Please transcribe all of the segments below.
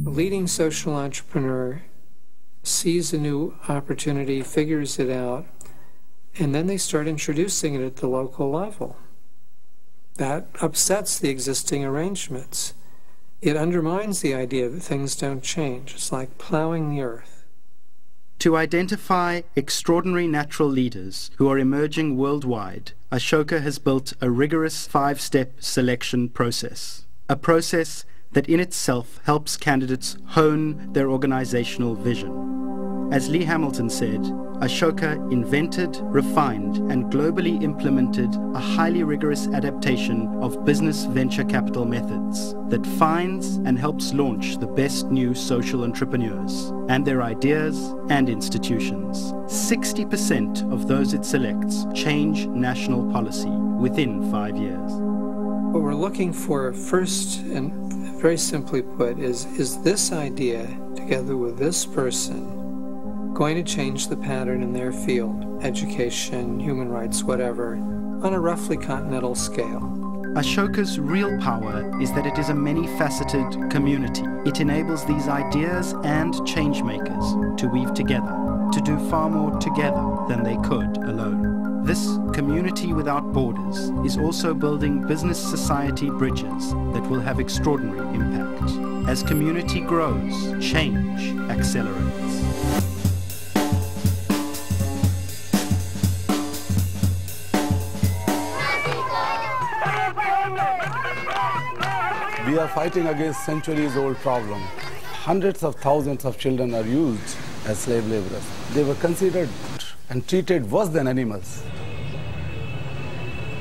A leading social entrepreneur sees a new opportunity, figures it out, and then they start introducing it at the local level. That upsets the existing arrangements. It undermines the idea that things don't change. It's like plowing the earth. To identify extraordinary natural leaders who are emerging worldwide, Ashoka has built a rigorous 5-step selection process. A process that in itself helps candidates hone their organizational vision. As Lee Hamilton said, Ashoka invented, refined, and globally implemented a highly rigorous adaptation of business venture capital methods that finds and helps launch the best new social entrepreneurs and their ideas and institutions. 60% of those it selects change national policy within 5 years. What we're looking for first, and very simply put, is this idea, together with this person, going to change the pattern in their field, education, human rights, whatever, on a roughly continental scale. Ashoka's real power is that it is a many-faceted community. It enables these ideas and changemakers to weave together, to do far more together than they could alone. This community without borders is also building business-society bridges that will have extraordinary impact. As community grows, change accelerates. We are fighting against centuries-old problem. Hundreds of thousands of children are used as slave laborers. They were considered and treated worse than animals.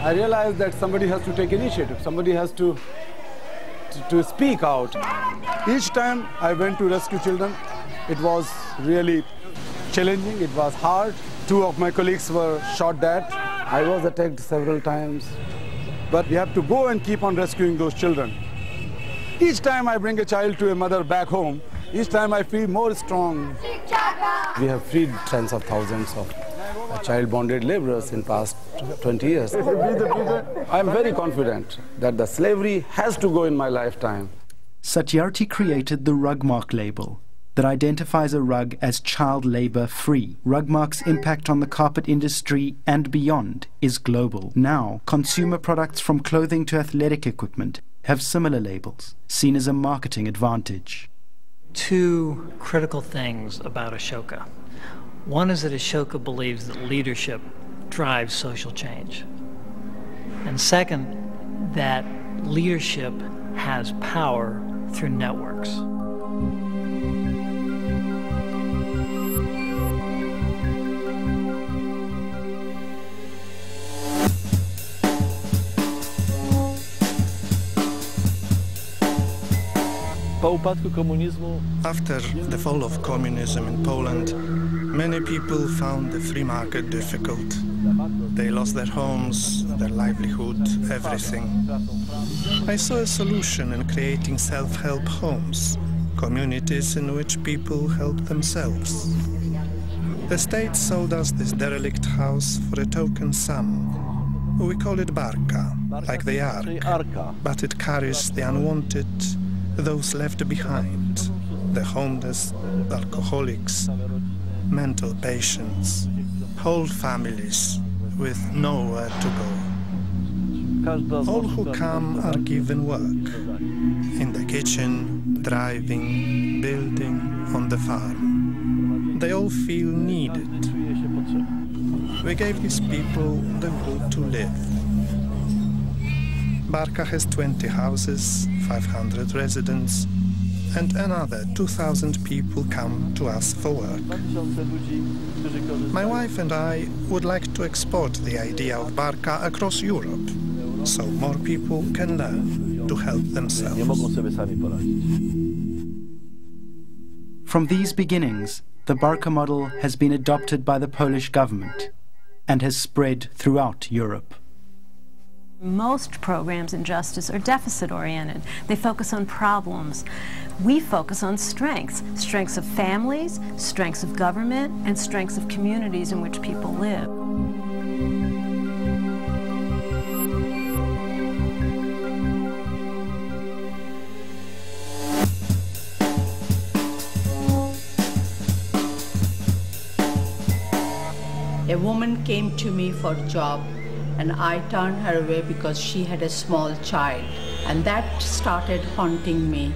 I realized that somebody has to take initiative. Somebody has to speak out. Each time I went to rescue children, it was really challenging. It was hard. 2 of my colleagues were shot dead. I was attacked several times. But we have to go and keep on rescuing those children. Each time I bring a child to a mother back home, each time I feel more strong. We have freed tens of thousands of child-bonded laborers in past 20 years. I'm very confident that the slavery has to go in my lifetime. Satyarthi created the Rugmark label that identifies a rug as child labor free. Rugmark's impact on the carpet industry and beyond is global. Now, consumer products from clothing to athletic equipment have similar labels, seen as a marketing advantage. 2 critical things about Ashoka. One is that Ashoka believes that leadership drives social change. And second, that leadership has power through networks. After the fall of communism in Poland, many people found the free market difficult. They lost their homes, their livelihood, everything. I saw a solution in creating self-help homes, communities in which people help themselves. The state sold us this derelict house for a token sum. We call it Barka, like the Ark, but it carries the unwanted, those left behind, the homeless, alcoholics, mental patients, whole families with nowhere to go. All who come are given work, in the kitchen, driving, building, on the farm. They all feel needed. We gave these people the will to live. Barka has 20 houses, 500 residents, and another 2,000 people come to us for work. My wife and I would like to export the idea of Barka across Europe, so more people can learn to help themselves. From these beginnings, the Barka model has been adopted by the Polish government and has spread throughout Europe. Most programs in justice are deficit-oriented. They focus on problems. We focus on strengths. Strengths of families, strengths of government, and strengths of communities in which people live. A woman came to me for a job, and I turned her away because she had a small child, and that started haunting me.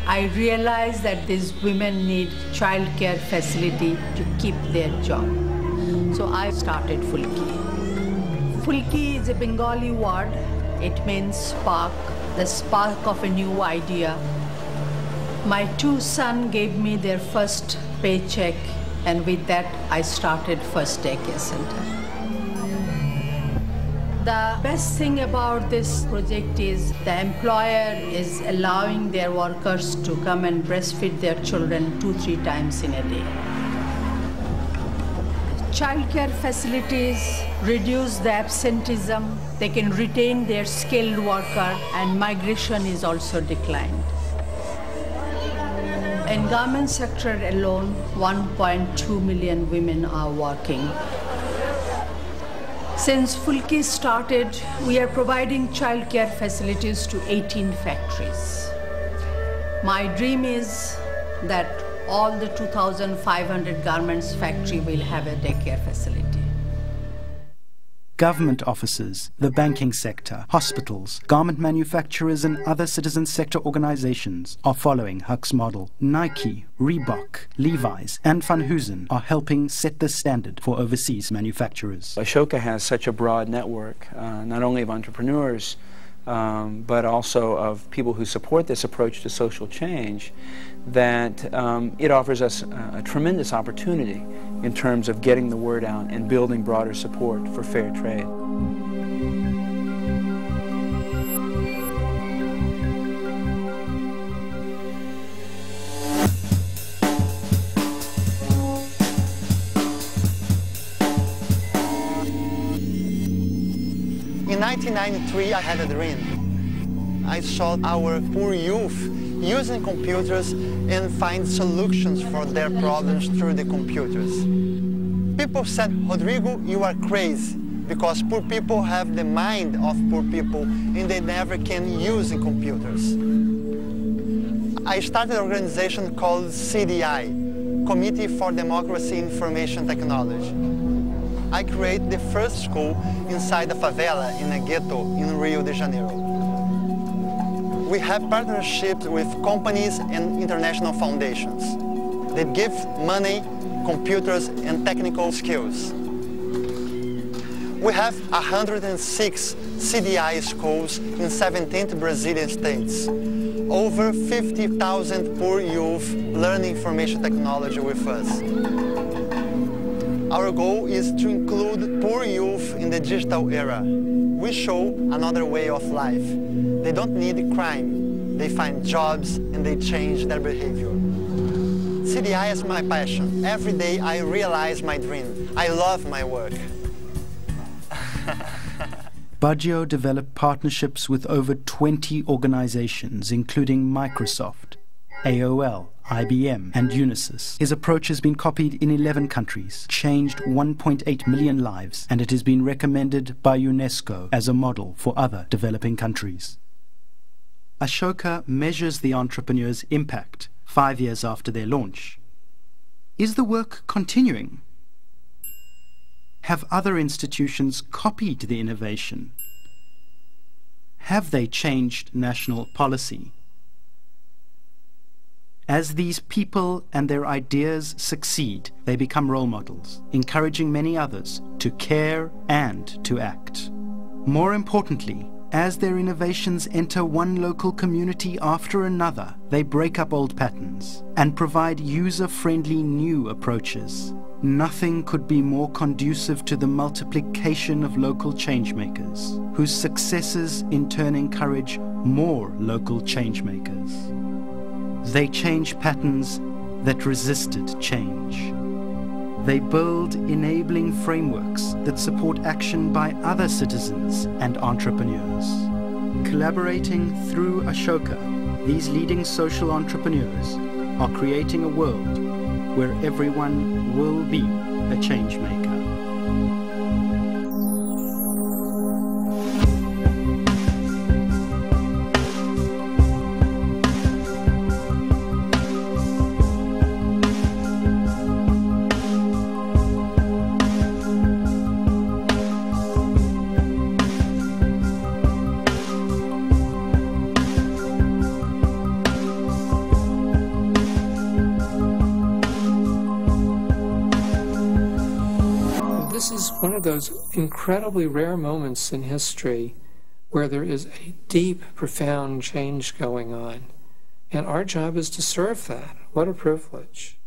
I realized that these women need childcare facility to keep their job. So I started Fulki. Fulki is a Bengali word. It means spark, the spark of a new idea. My two sons gave me their first paycheck, and with that I started First Daycare Center. The best thing about this project is the employer is allowing their workers to come and breastfeed their children 2-3 times in a day. Childcare facilities reduce the absenteeism, they can retain their skilled worker, and migration is also declined. In government sector alone, 1.2 million women are working. Since Fulki started, we are providing childcare facilities to 18 factories. My dream is that all the 2,500 garments factory will have a daycare facility. Government offices, the banking sector, hospitals, garment manufacturers and other citizen sector organizations are following Huck's model. Nike, Reebok, Levi's and Van Heusen are helping set the standard for overseas manufacturers. Ashoka has such a broad network, not only of entrepreneurs, but also of people who support this approach to social change, that it offers us a tremendous opportunity in terms of getting the word out and building broader support for fair trade. In 1993, I had a dream. I saw our poor youth using computers and find solutions for their problems through the computers. People said, Rodrigo, you are crazy, because poor people have the mind of poor people and they never can use the computers. I started an organization called CDI, Committee for Democracy Information Technology. I created the first school inside a favela in a ghetto in Rio de Janeiro. We have partnerships with companies and international foundations. They give money, computers, and technical skills. We have 106 CDI schools in 17 Brazilian states. Over 50,000 poor youth learn information technology with us. Our goal is to include poor youth in the digital era. We show another way of life. They don't need crime. They find jobs and they change their behavior. CDI is my passion. Every day I realize my dream. I love my work. Baggio developed partnerships with over 20 organizations, including Microsoft, AOL, IBM and Unisys. His approach has been copied in 11 countries, changed 1.8 million lives, and it has been recommended by UNESCO as a model for other developing countries. Ashoka measures the entrepreneur's impact 5 years after their launch. Is the work continuing? Have other institutions copied the innovation? Have they changed national policy? As these people and their ideas succeed, they become role models, encouraging many others to care and to act. More importantly, as their innovations enter one local community after another, they break up old patterns and provide user-friendly new approaches. Nothing could be more conducive to the multiplication of local changemakers, whose successes in turn encourage more local changemakers. They change patterns that resisted change. They build enabling frameworks that support action by other citizens and entrepreneurs. Collaborating through Ashoka, these leading social entrepreneurs are creating a world where everyone will be a change maker. one of those incredibly rare moments in history where there is a deep, profound change going on. And our job is to serve that. What a privilege.